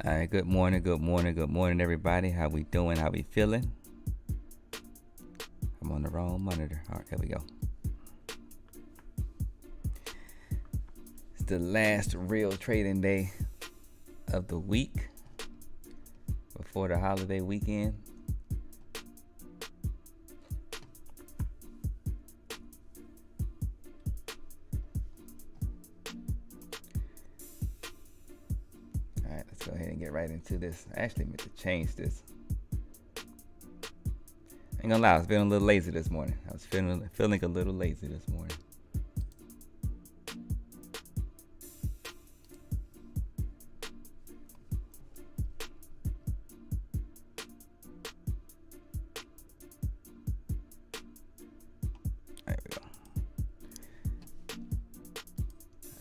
All right, good morning, everybody. How we doing? How we feeling? I'm on the wrong monitor. All right, here we go. It's the last real trading day of the week before the holiday weekend. All right, let's go ahead and get right into this. I actually meant to change this. Ain't gonna lie, I was feeling a little lazy this morning. I was feeling a little lazy this morning. There we go.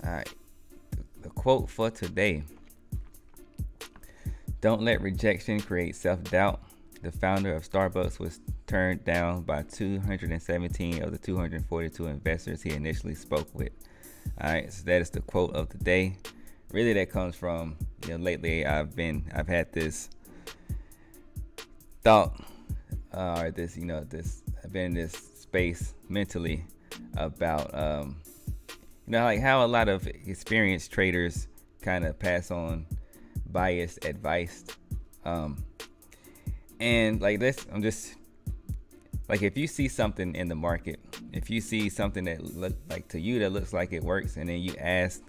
All right, the quote for today: "Don't let rejection create self-doubt." The founder of Starbucks was turned down by 217 of the 242 investors he initially spoke with. All right, so that is the quote of the day. Really, that comes from, lately I've had this thought, or this, I've been in this space mentally about, like how a lot of experienced traders kind of pass on biased advice. And like this, I'm just like, if you see something in the market, if you see something that look like to you that looks like it works, and then you ask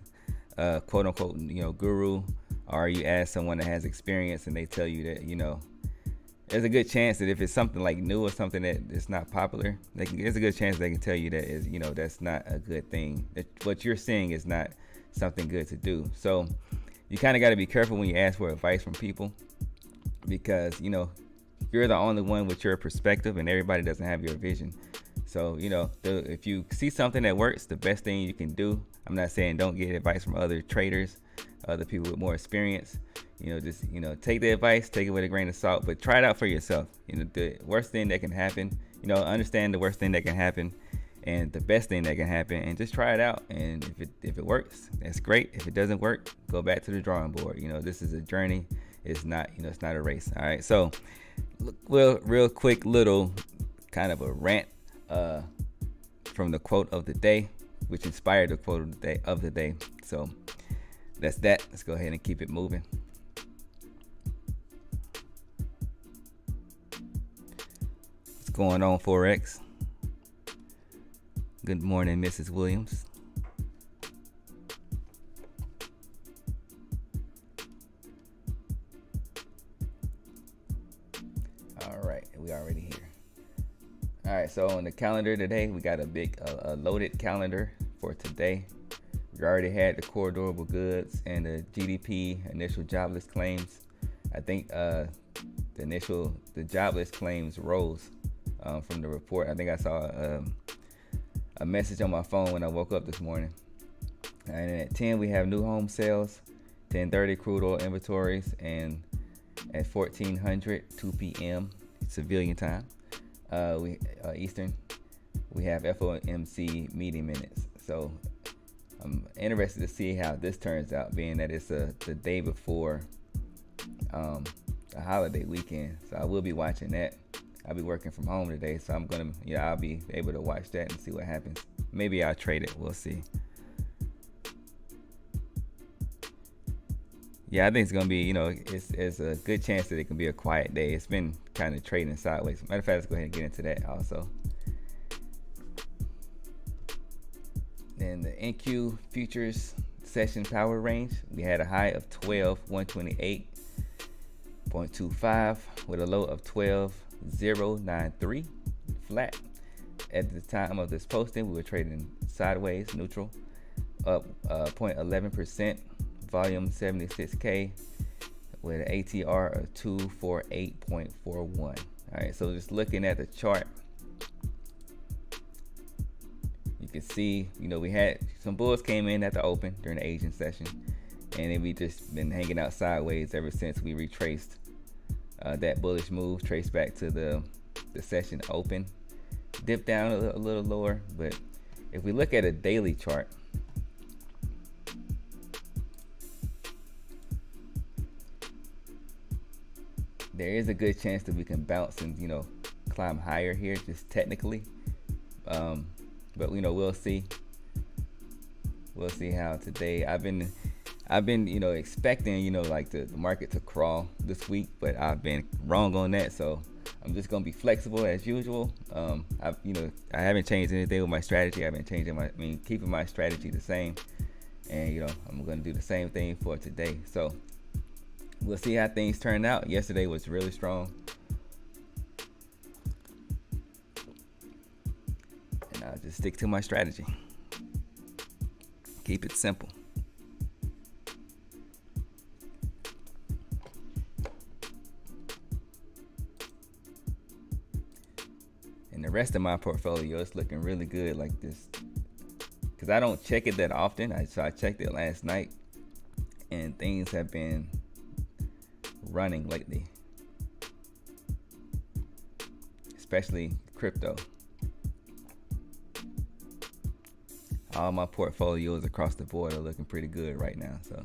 quote unquote guru, or you ask someone that has experience, and they tell you that there's a good chance that if it's something like new or something that is not popular, there's a good chance they can tell you that is that's not a good thing, that what you're seeing is not something good to do. So you kind of got to be careful when you ask for advice from people, because you're the only one with your perspective, and everybody doesn't have your vision. So, if you see something that works, the best thing you can do, I'm not saying don't get advice from other traders, other people with more experience. Just, take the advice, take it with a grain of salt, but try it out for yourself. The worst thing that can happen, understand the worst thing that can happen and the best thing that can happen, and just try it out. And if it works, that's great. If it doesn't work, go back to the drawing board. This is a journey. It's not, it's not a race. All right. So, real quick little kind of a rant from the quote of the day, which inspired the quote of the day. So that's that. Let's go ahead and keep it moving. What's going on, Forex? Good morning, Mrs. Williams. We already here. All right, so on the calendar today, we got a loaded calendar for today. We already had the core durable goods and the GDP initial jobless claims. I think the jobless claims rose from the report. I think I saw a message on my phone when I woke up this morning. And then at 10, we have new home sales, 10:30 crude oil inventories, and at 1400, 2 p.m. civilian time, Eastern, we have FOMC meeting minutes. So I'm interested to see how this turns out, being that it's the day before a holiday weekend. So I will be watching that. I'll be working from home today, so I'm gonna, I'll be able to watch that and see what happens. Maybe I'll trade it. We'll see. Yeah, I think it's gonna be, it's a good chance that it can be a quiet day. It's been kind of trading sideways. Matter of fact, let's go ahead and get into that also. Then the NQ futures session power range, we had a high of 12,128.25 with a low of 12,093 flat. At the time of this posting, we were trading sideways, neutral, up 0.11%. Volume 76K with an ATR of 248.41. All right, so just looking at the chart, you can see, we had some bulls came in at the open during the Asian session, and then we just been hanging out sideways ever since we retraced that bullish move, traced back to the session open, dipped down a little lower. But if we look at a daily chart, there is a good chance that we can bounce and climb higher here, just technically. Um, but we'll see. We'll see how today. I've been expecting like the market to crawl this week, but I've been wrong on that. So I'm just gonna be flexible as usual. I haven't changed anything with my strategy. I've been keeping my strategy the same, and I'm gonna do the same thing for today. So we'll see how things turn out. Yesterday was really strong, and I'll just stick to my strategy. Keep it simple. And the rest of my portfolio is looking really good like this. Because I don't check it that often. So I checked it last night. And things have been running lately. Especially crypto. All my portfolios across the board are looking pretty good right now. So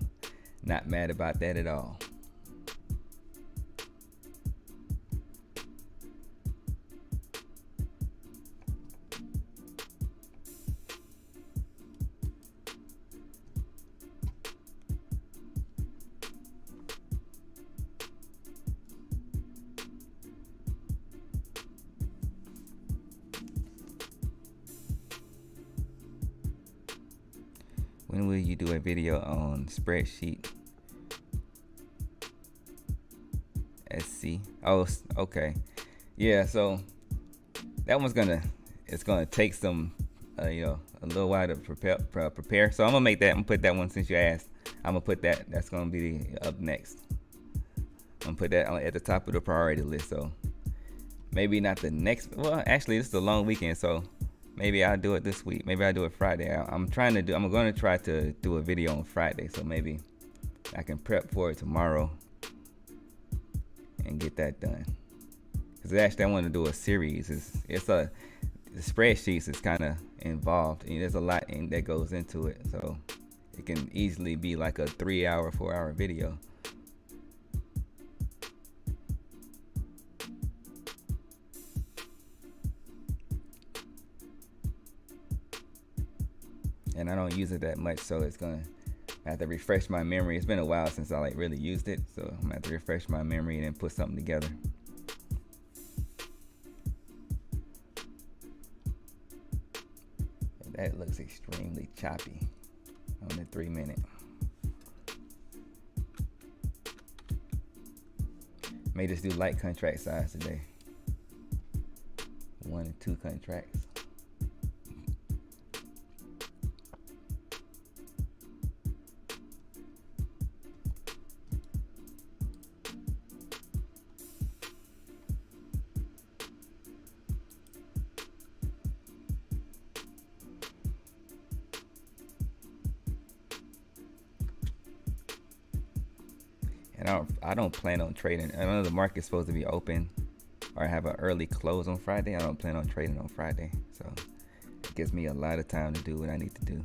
not mad about that at all. When will you do a video on spreadsheet? SC. Oh, okay. Yeah, so that one's it's gonna take some, a little while to prepare. So I'm gonna make that. I'm gonna put that one since you asked. I'm gonna put that. That's gonna be up next. I'm gonna put that at the top of the priority list. So maybe not the next. Well, actually, this is a long weekend, so maybe I'll do it this week. Maybe I'll do it Friday. I'm going to try to do a video on Friday. So maybe I can prep for it tomorrow and get that done. Because actually I want to do a series. The spreadsheets is kind of involved. And there's a lot that goes into it. So it can easily be like a 3-hour, 4-hour video. And I don't use it that much, so it's gonna have to refresh my memory. It's been a while since I really used it, so I'm gonna have to refresh my memory and then put something together. And that looks extremely choppy on the 3-minute. May just do light contract size today. 1 and 2 contracts. And I don't plan on trading. I know the market's supposed to be open or have an early close on Friday. I don't plan on trading on Friday. So it gives me a lot of time to do what I need to do.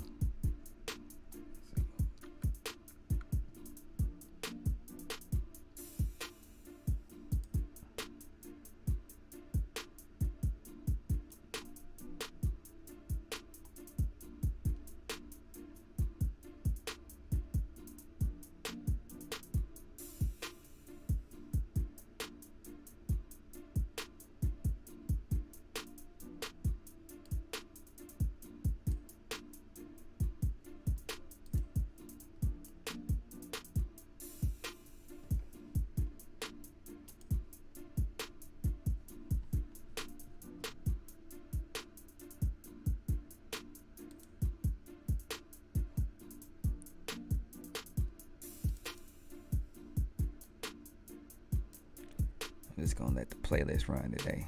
I'm just gonna let the playlist run today.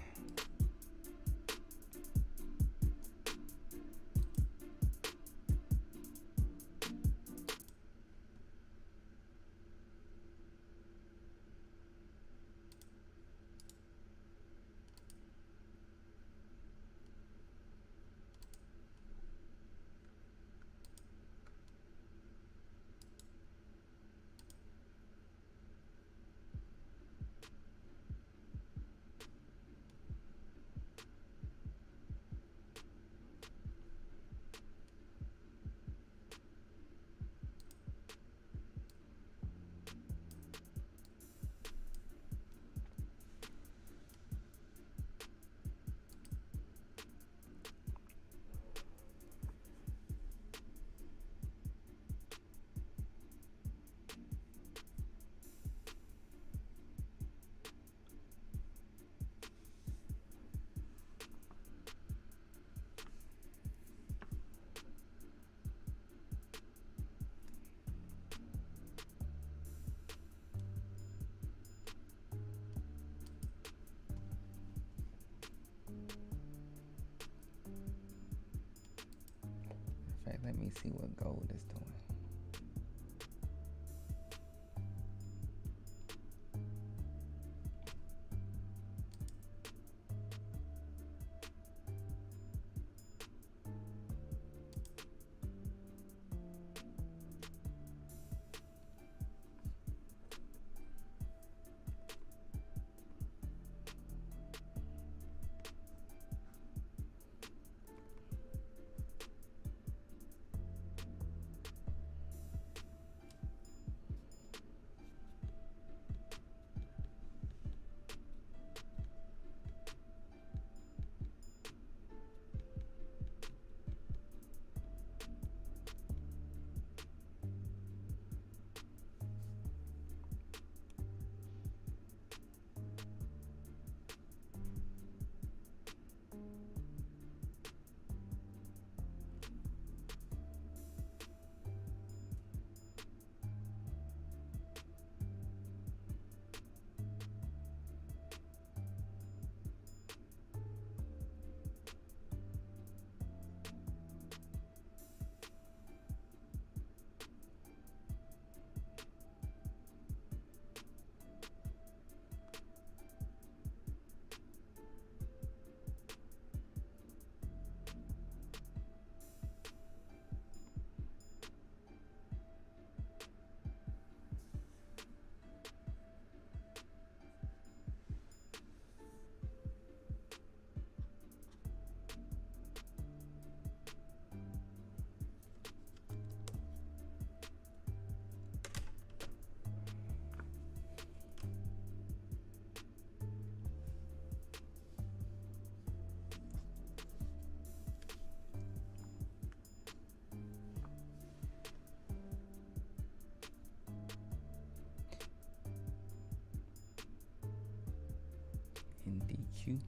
Let me see what gold is doing. In DQ.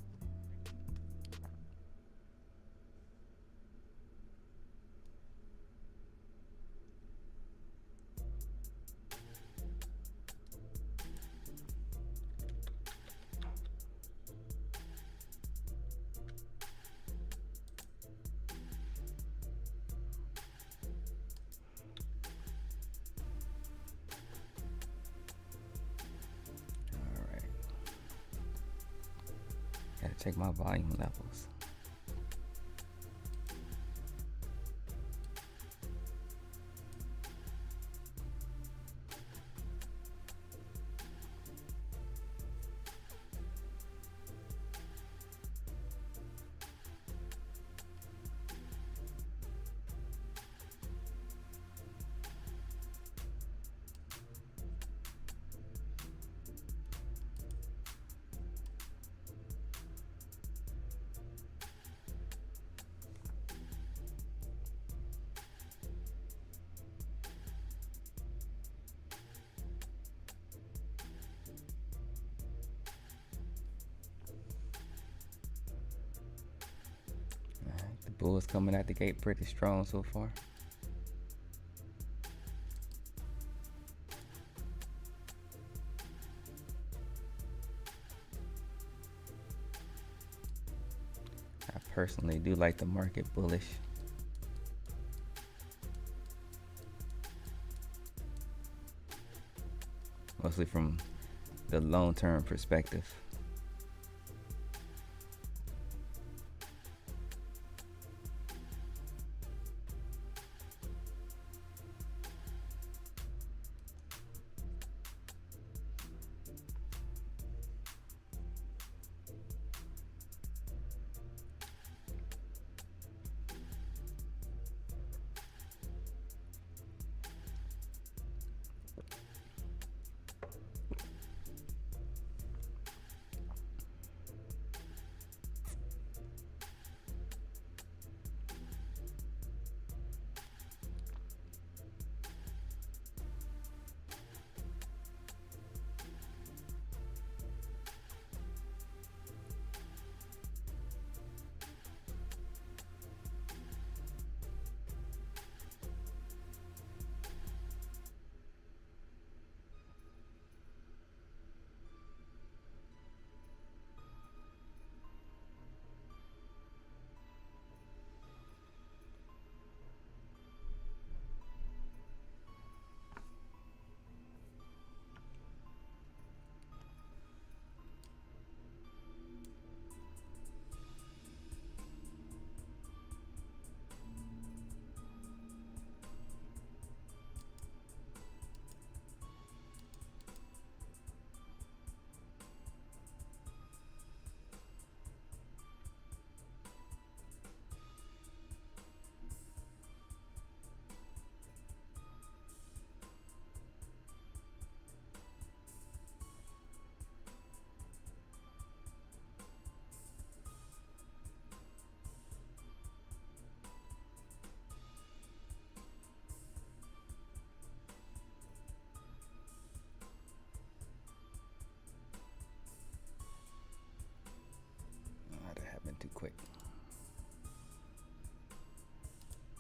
Gotta check my volume levels. The Bulls coming out the gate pretty strong so far. I personally do like the market bullish. Mostly from the long-term perspective.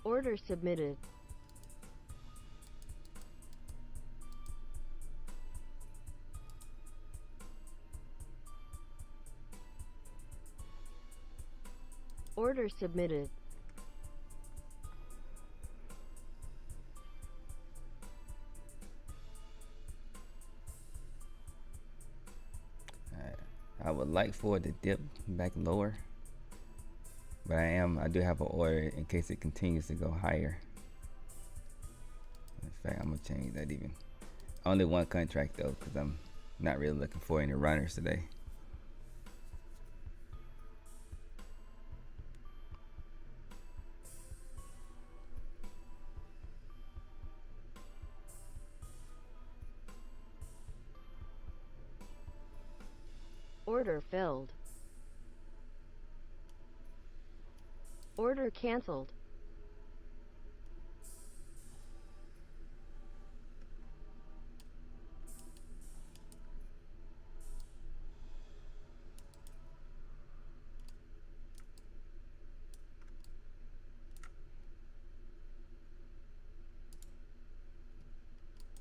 Order submitted. Order submitted. Alright. I would like for it to dip back lower, but I do have an order in case it continues to go higher. In fact, I'm gonna change that even. Only one contract though, because I'm not really looking for any runners today. Order filled. Order canceled.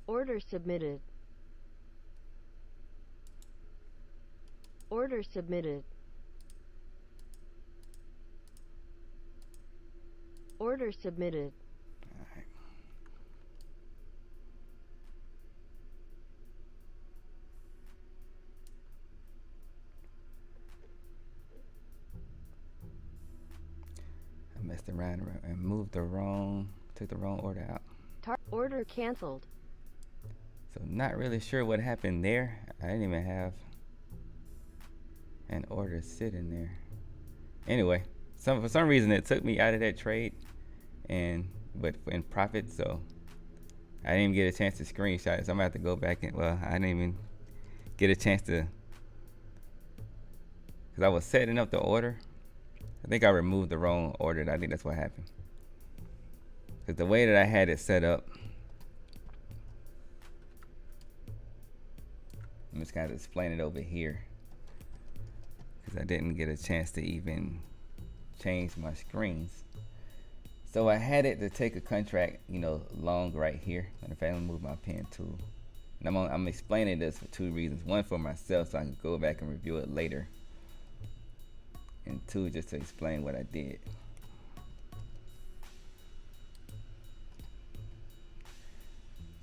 Order submitted. Order submitted. Order submitted. Alright. I messed around and moved took the wrong order out. Order canceled. So not really sure what happened there. I didn't even have an order sitting there. Anyway, for some reason it took me out of that trade, but in profit, so I didn't even get a chance to screenshot it. So I'm gonna have to go back and I didn't even get a chance to, because I was setting up the order. I think I removed the wrong order. I think that's what happened. Because the way that I had it set up, I'm just kind of explaining it over here, because I didn't get a chance to even change my screens. So I had it to take a contract, long right here. And if I move my pen tool, and I'm explaining this for two reasons. One, for myself, so I can go back and review it later, and two, just to explain what I did.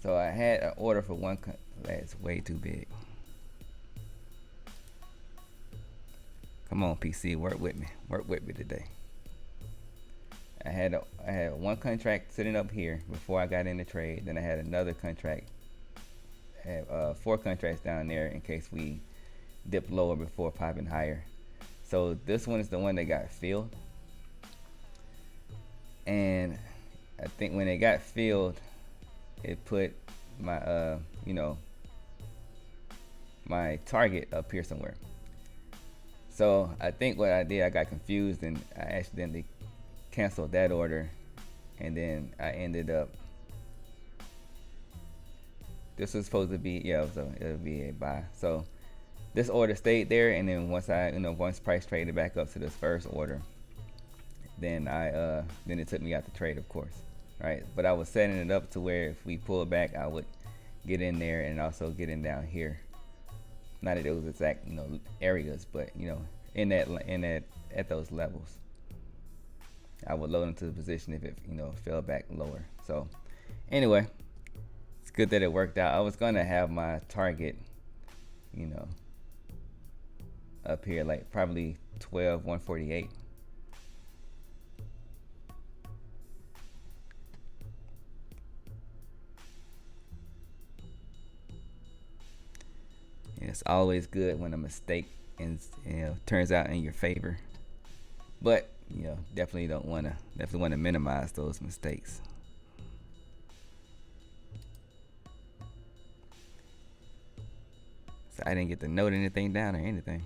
So I had an order for one. That's way too big. Come on, PC, work with me. Work with me today. I had one contract sitting up here before I got in the trade. Then I had another contract. I had 4 contracts down there in case we dip lower before popping higher. So this one is the one that got filled. And I think when it got filled, it put my my target up here somewhere. So I think what I did, I got confused and I accidentally canceled that order, and then I ended up, this was supposed to be, so it'll be a buy. So this order stayed there, and then once price traded back up to this first order, then then it took me out the trade, of course, right? But I was setting it up to where if we pull back, I would get in there and also get in down here. Not that it was exact, areas, but in that at those levels, I would load into the position if it fell back lower. So anyway, it's good that it worked out. I was gonna have my target, up here, like probably 12,148. It's always good when a mistake turns out in your favor, but definitely want to minimize those mistakes. So I didn't get to note anything down or anything.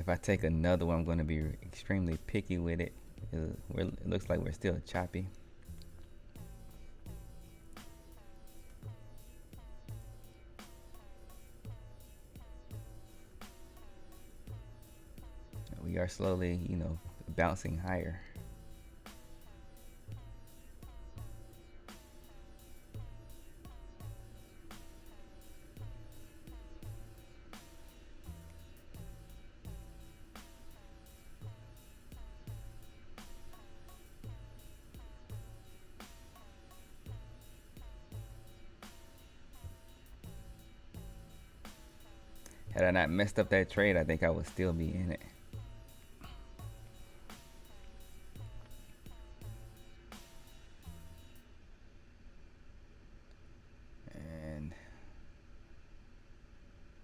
If I take another one, I'm going to be extremely picky with it. It looks like we're still choppy. We are slowly, bouncing higher. Had I not messed up that trade, I think I would still be in it. And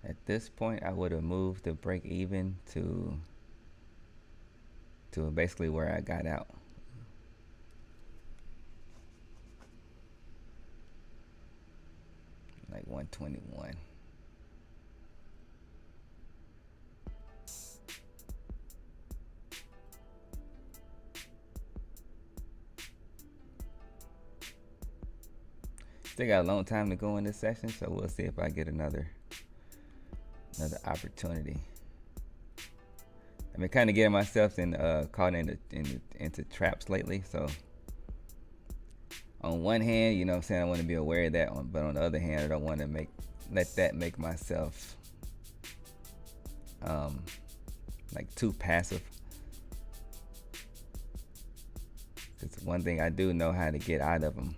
at this point, I would have moved the break even to basically where I got out. Like 121. Still got a long time to go in this session, so we'll see if I get another opportunity. I've been kind of getting myself caught into traps lately. So on one hand, you know what I'm saying, I want to be aware of that, but on the other hand, I don't want to let that make myself like too passive. Because one thing I do know how to get out of them.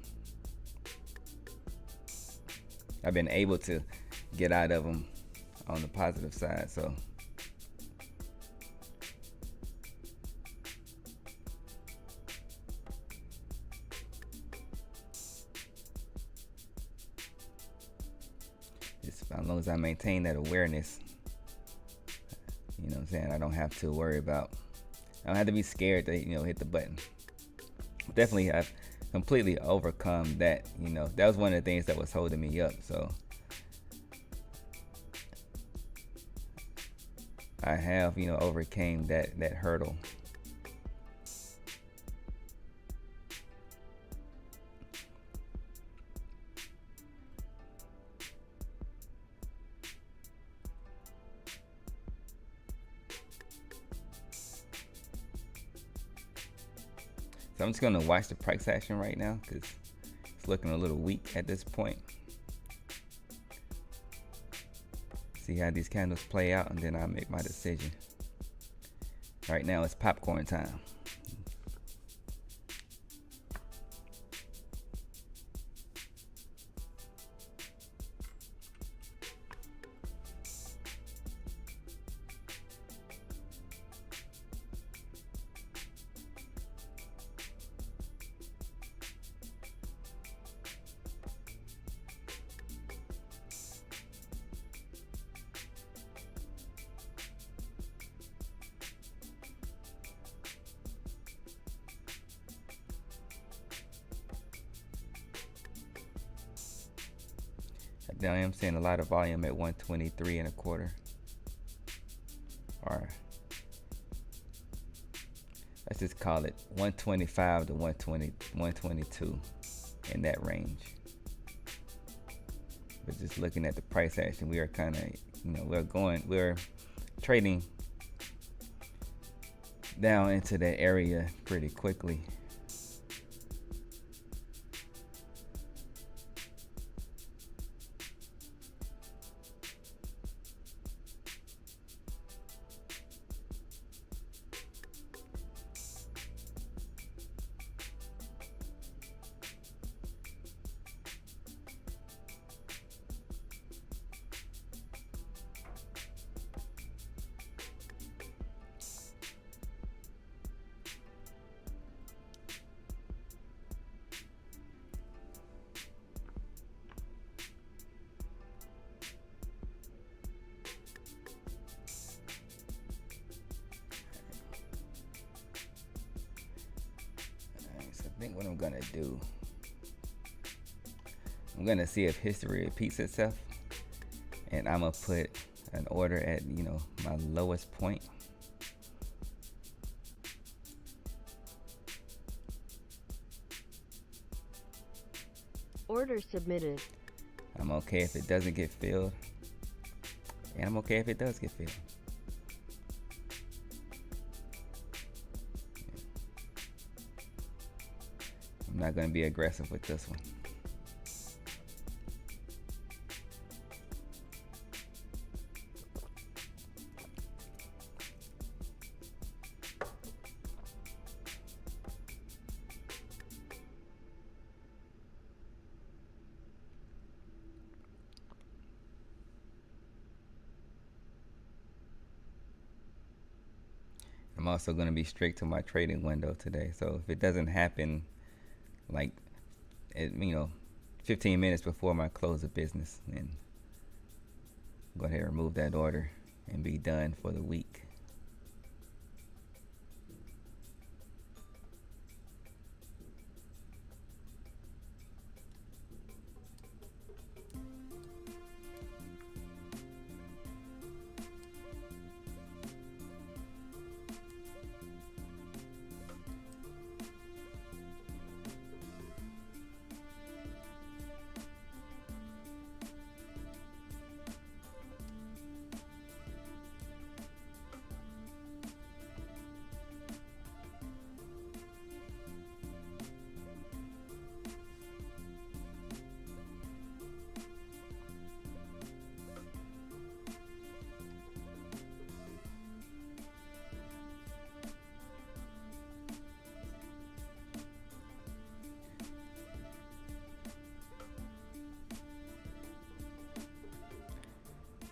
I've been able to get out of them on the positive side, so as long as I maintain that awareness, you know what I'm saying, I don't have to worry about, I don't have to be scared to, hit the button. Definitely, I've completely overcome that. That was one of the things that was holding me up. So I have, overcame that hurdle. So I'm just gonna watch the price action right now because it's looking a little weak at this point. See how these candles play out, and then I'll make my decision. Right now it's popcorn time. Now I am seeing a lot of volume at 123 and a quarter, or let's just call it 125 to 122 in that range. But just looking at the price action, we are kind of, we're trading down into that area pretty quickly. I think what I'm gonna do, I'm gonna see if history repeats itself, and I'm gonna put an order at my lowest point. Order submitted. I'm okay if it doesn't get filled, and I'm okay if it does get filled. I'm not going to be aggressive with this one. I'm also going to be strict to my trading window today. So if it doesn't happen like, 15 minutes before my close of business, then go ahead and remove that order and be done for the week.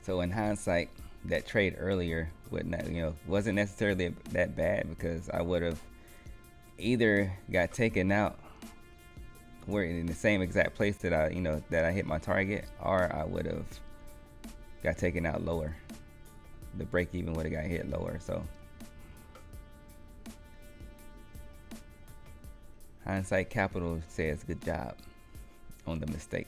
So in hindsight, that trade earlier wasn't necessarily that bad, because I would have either got taken out where in the same exact place that I hit my target, or I would have got taken out lower. The break even would have got hit lower. So hindsight capital says good job on the mistake.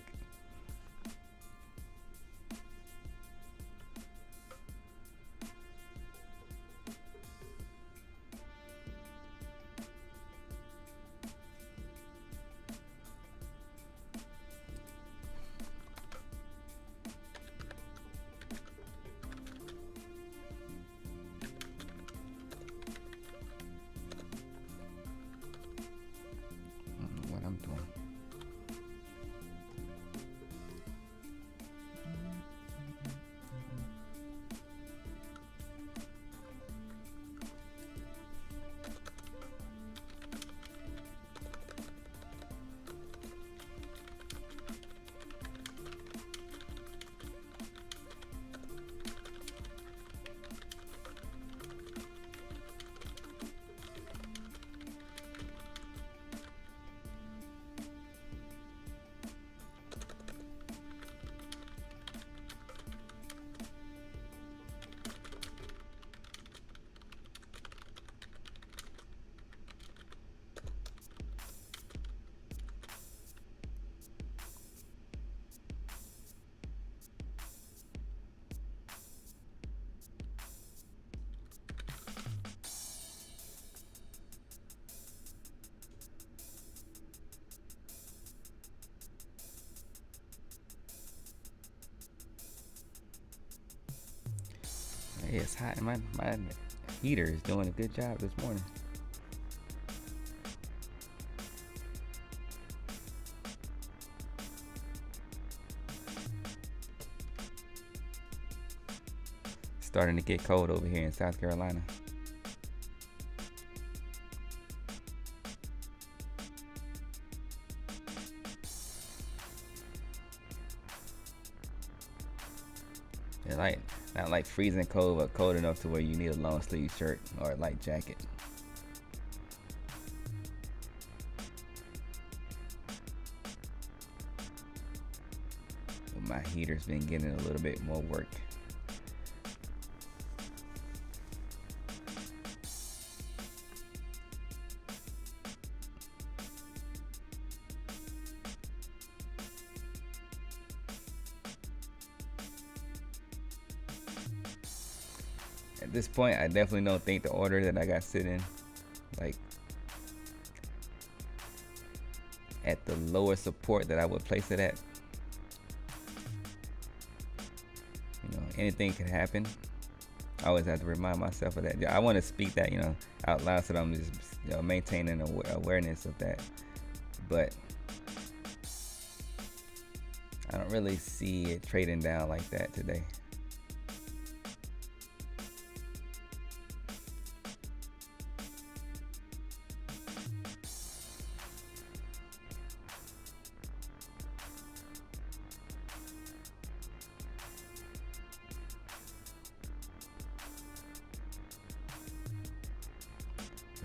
What I'm doing. Hey, it's hot. My heater is doing a good job this morning. Starting to get cold over here in South Carolina. It's not like freezing cold, but cold enough to where you need a long sleeve shirt or a light jacket. But my heater's been getting a little bit more work. At this point, I definitely don't think the order that I got sitting, like, at the lower support that I would place it at. Anything can happen. I always have to remind myself of that. I want to speak that, out loud, so that I'm just, maintaining awareness of that. But I don't really see it trading down like that today.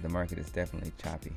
The market is definitely choppy.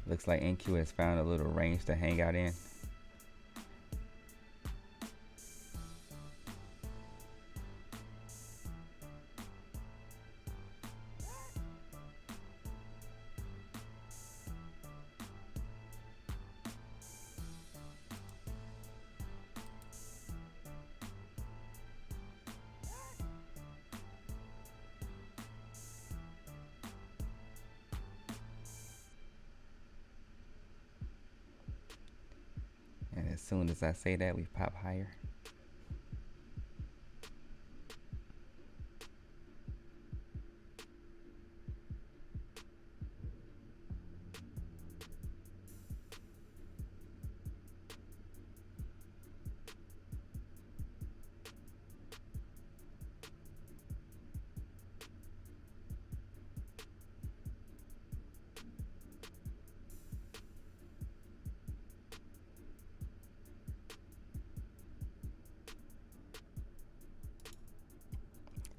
Looks like NQ has found a little range to hang out in. And as soon as I say that, we pop higher.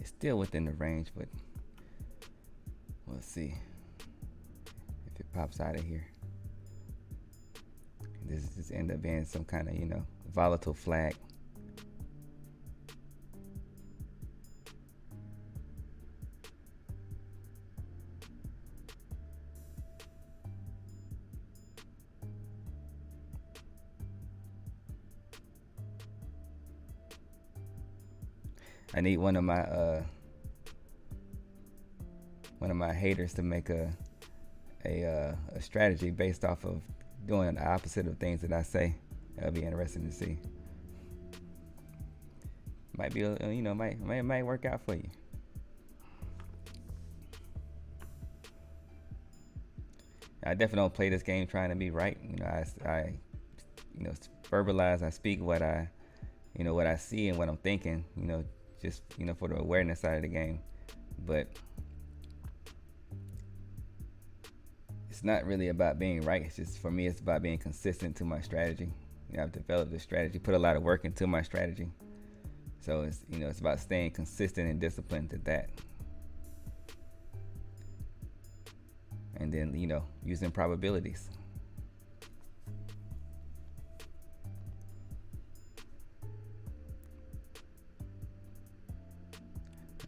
Still within the range, but we'll see if it pops out of here. This just end up being some kind of, volatile flag. I need one of my haters to make a strategy based off of doing the opposite of things that I say. That'll be interesting to see. Might be, might work out for you. I definitely don't play this game trying to be right. I verbalize. I speak what I see and what I'm thinking. Just for the awareness side of the game. But it's not really about being right. It's just, for me, it's about being consistent to my strategy. I've developed a strategy, put a lot of work into my strategy. So it's, it's about staying consistent and disciplined to that. And then, using probabilities.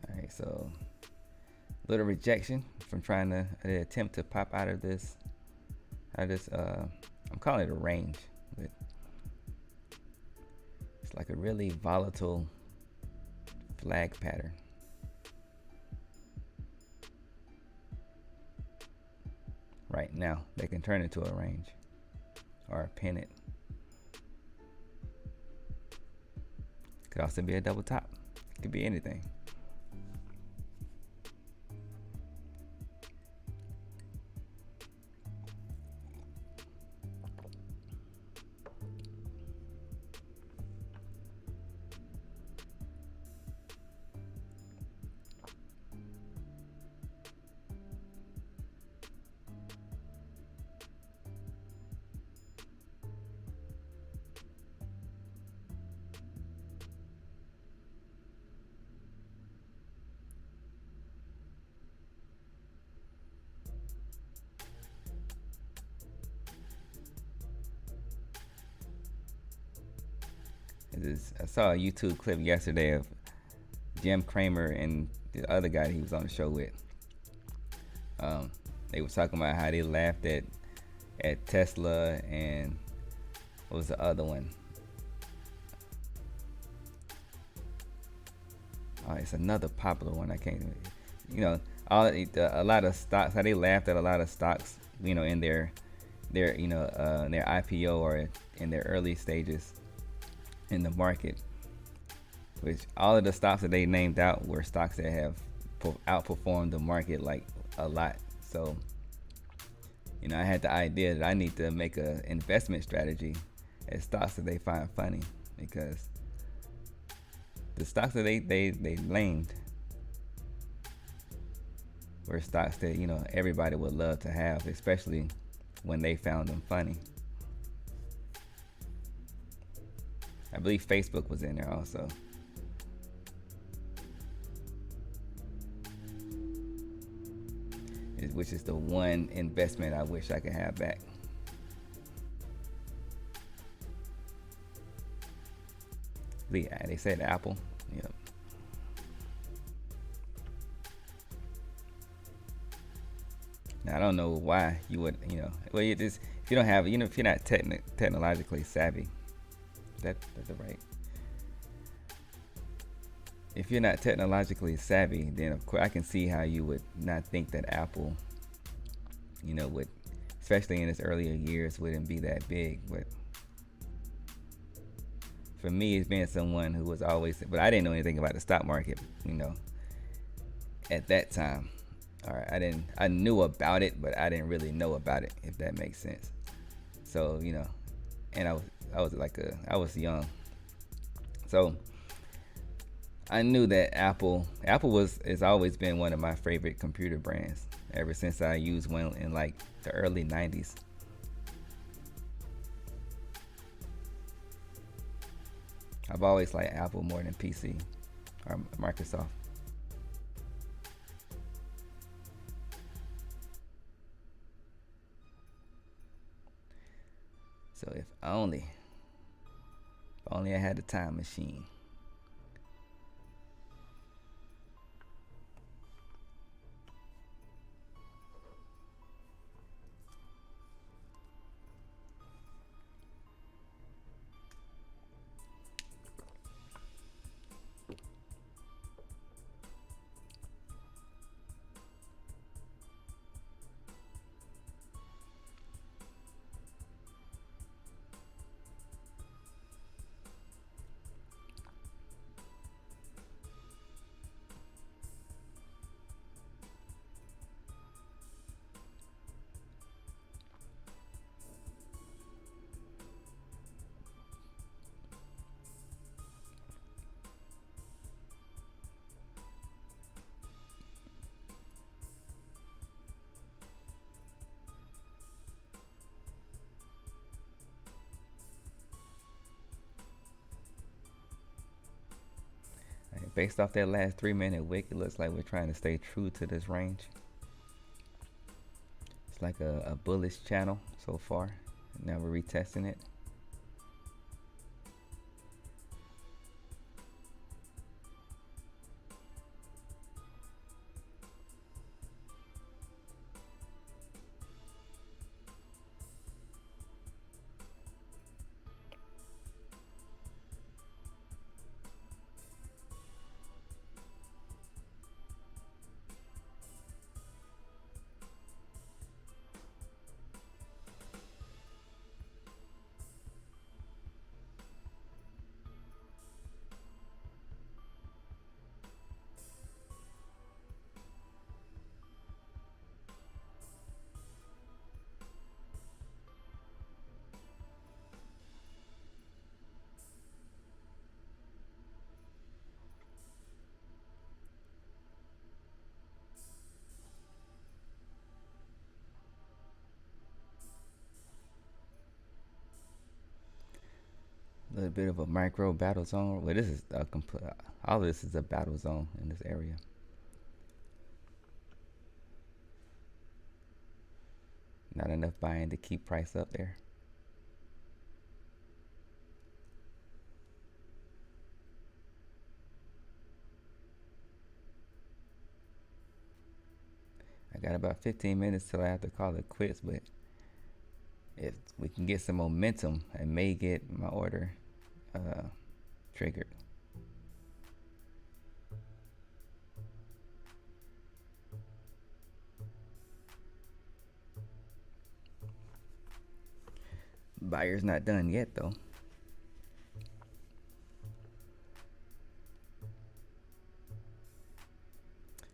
All right, so little rejection from trying to attempt to pop out of this. I'm calling it a range, but it's like a really volatile flag pattern. Right now, they can turn into a range or a pennant. Could also be a double top. Could be anything. I saw a YouTube clip yesterday of Jim Cramer and the other guy he was on the show with. They were talking about how they laughed at Tesla and what was the other one? Oh, it's another popular one. I can't. A lot of stocks. How they laughed at a lot of stocks. In their IPO or in their early stages in the market, which all of the stocks that they named out were stocks that have outperformed the market like a lot. So, I had the idea that I need to make an investment strategy at stocks that they find funny, because the stocks that they named were stocks that everybody would love to have, especially when they found them funny. I believe Facebook was in there also. Which is the one investment I wish I could have back. They said Apple. Yep. Now, I don't know why you would, well, if you don't have, if you're not technologically savvy. That's right. If you're not technologically savvy, then of course I can see how you would not think that Apple, would, especially in its earlier years, wouldn't be that big. But for me, it's being someone who was always, but I didn't know anything about the stock market, at that time. All right, I knew about it, but I didn't really know about it, if that makes sense. So, and I was young. So I knew that Apple has always been one of my favorite computer brands ever since I used one in like the early 90s. I've always liked Apple more than PC or Microsoft. So if only I had a time machine. based off that last 3 minute wick, it looks like we're trying to stay true to this range. It's like a bullish channel so far. Now we're retesting it. A little bit of a micro battle zone. Well, this is a complete. All of this is a battle zone in this area. Not enough buying to keep price up there. I got about 15 minutes till I have to call it quits, but if we can get some momentum, I may get my order triggered. Buyer's not done yet though.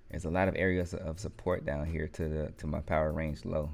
There's a lot of areas of support down here to my power range low.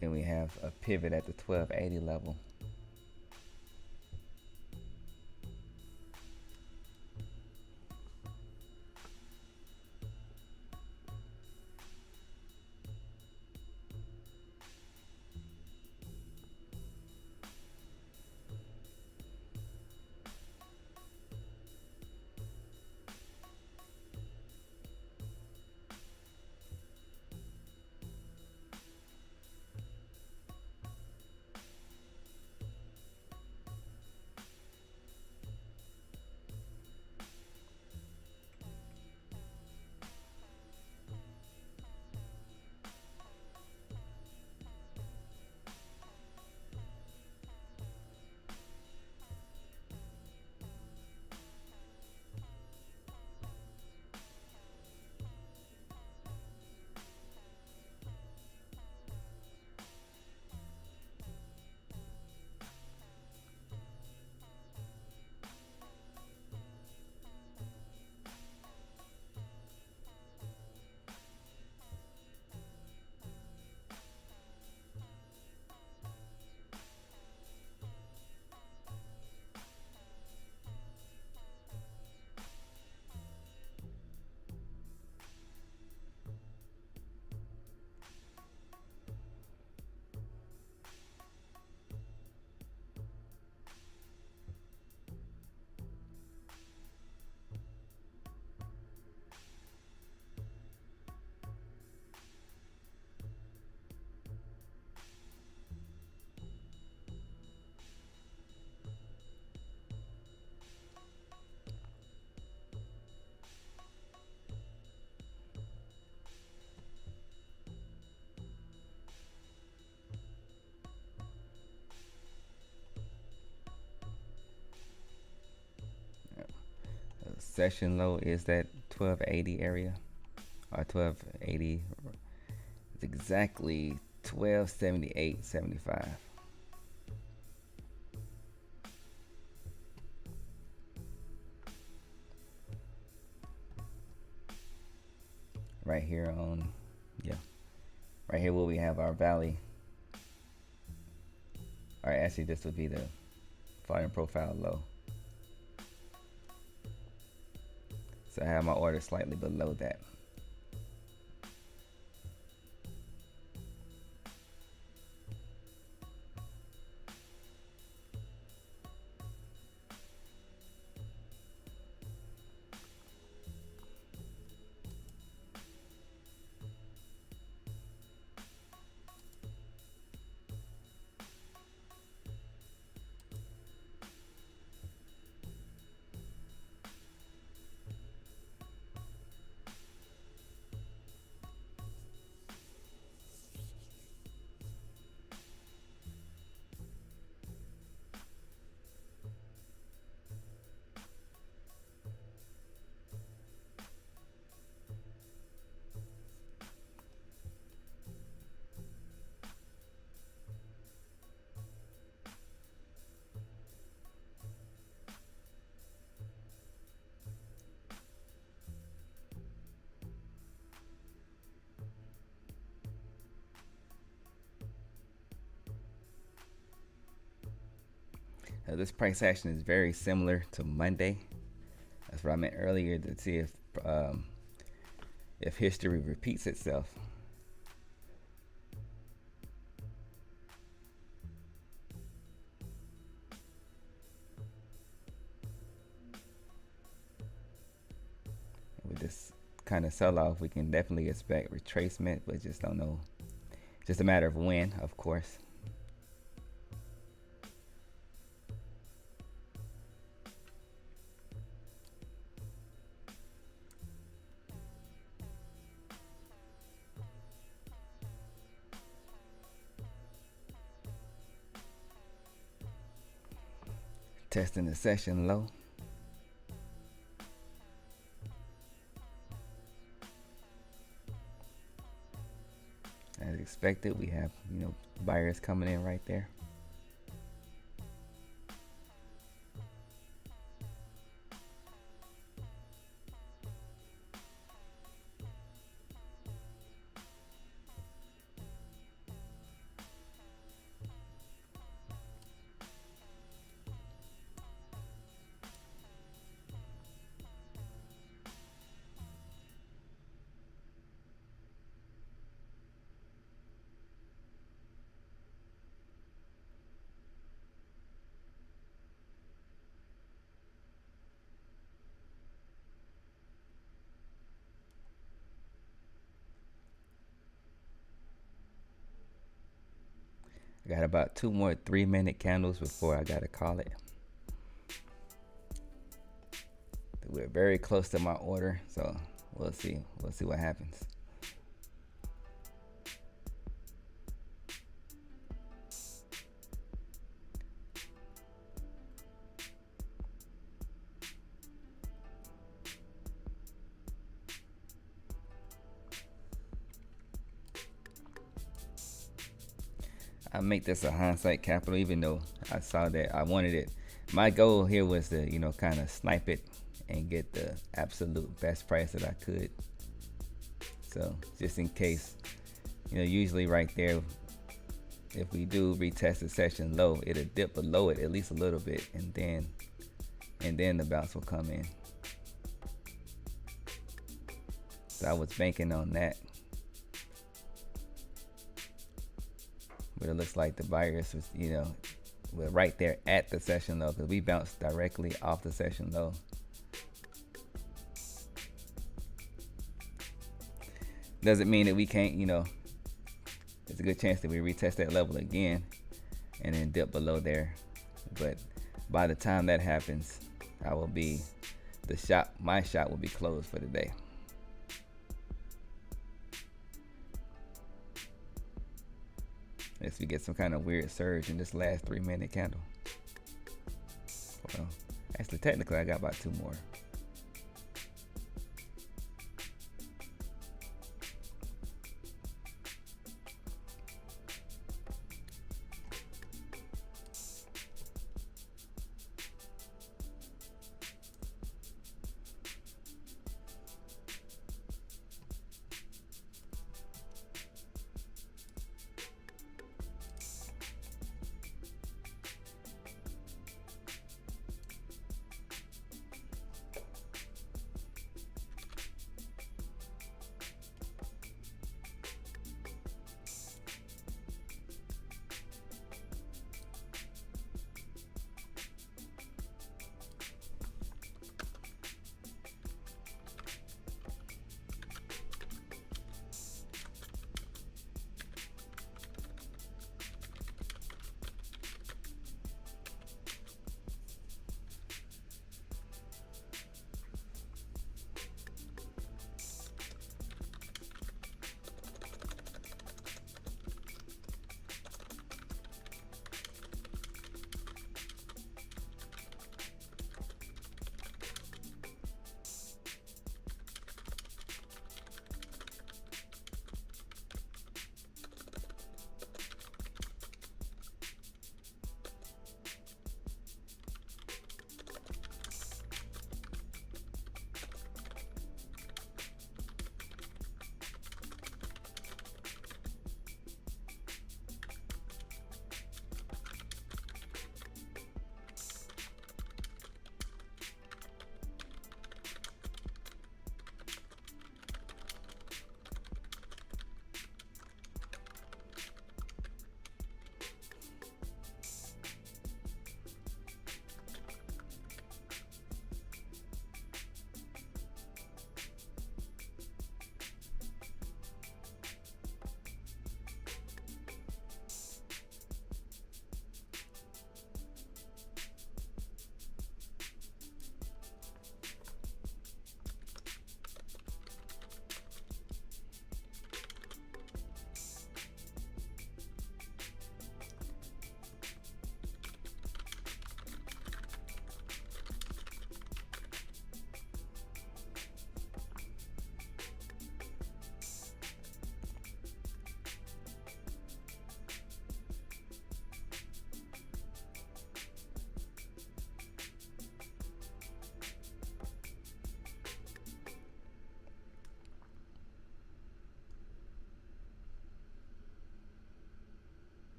Then we have a pivot at the 1280 level. Session low is that 1280 area, or 1280. It's exactly 1278.75. right here on, yeah, right here where we have our valley. All right, actually this would be the volume profile low. So I have my order slightly below that. This price action is very similar to Monday. That's what I meant earlier, to see if history repeats itself. With this kind of sell-off, we can definitely expect retracement, but just don't know. Just a matter of when, of course. Testing the session low. As expected, we have, buyers coming in right there. I got about 2 more 3-minute candles before I gotta call it. We're very close to my order, so we'll see. We'll see what happens. I make this a hindsight capital, even though I saw that I wanted it. My goal here was to, kind of snipe it and get the absolute best price that I could. So just in case, usually right there, if we do retest the session low, it'll dip below it at least a little bit, and then the bounce will come in. So I was banking on that. But it looks like the buyers was, were right there at the session low, because we bounced directly off the session low. Doesn't mean that we can't, there's a good chance that we retest that level again and then dip below there. But by the time that happens, my shop will be closed for the day. Unless we get some kind of weird surge in this last 3-minute candle. Well, actually, technically, I got about 2 more.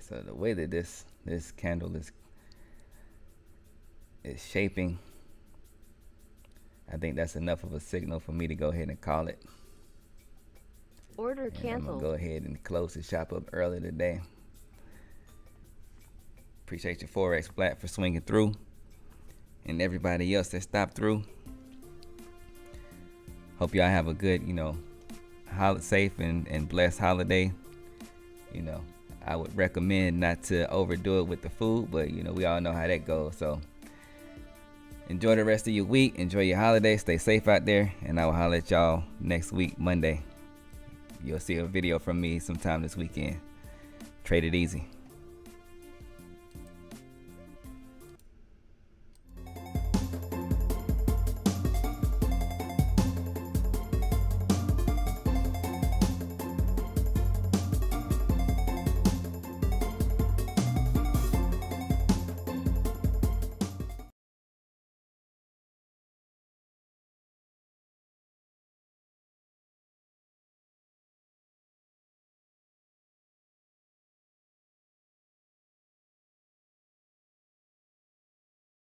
So the way that this candle is shaping, I think that's enough of a signal for me to go ahead and call it. Order And I'm gonna canceled. go ahead and close the shop up early today. Appreciate your Forex Black for swinging through, and everybody else that stopped through. Hope y'all have a good, safe and blessed holiday. I would recommend not to overdo it with the food, but we all know how that goes. So enjoy the rest of your week. Enjoy your holiday. Stay safe out there, and I will holler at y'all next week, Monday. You'll see a video from me sometime this weekend. Trade it easy.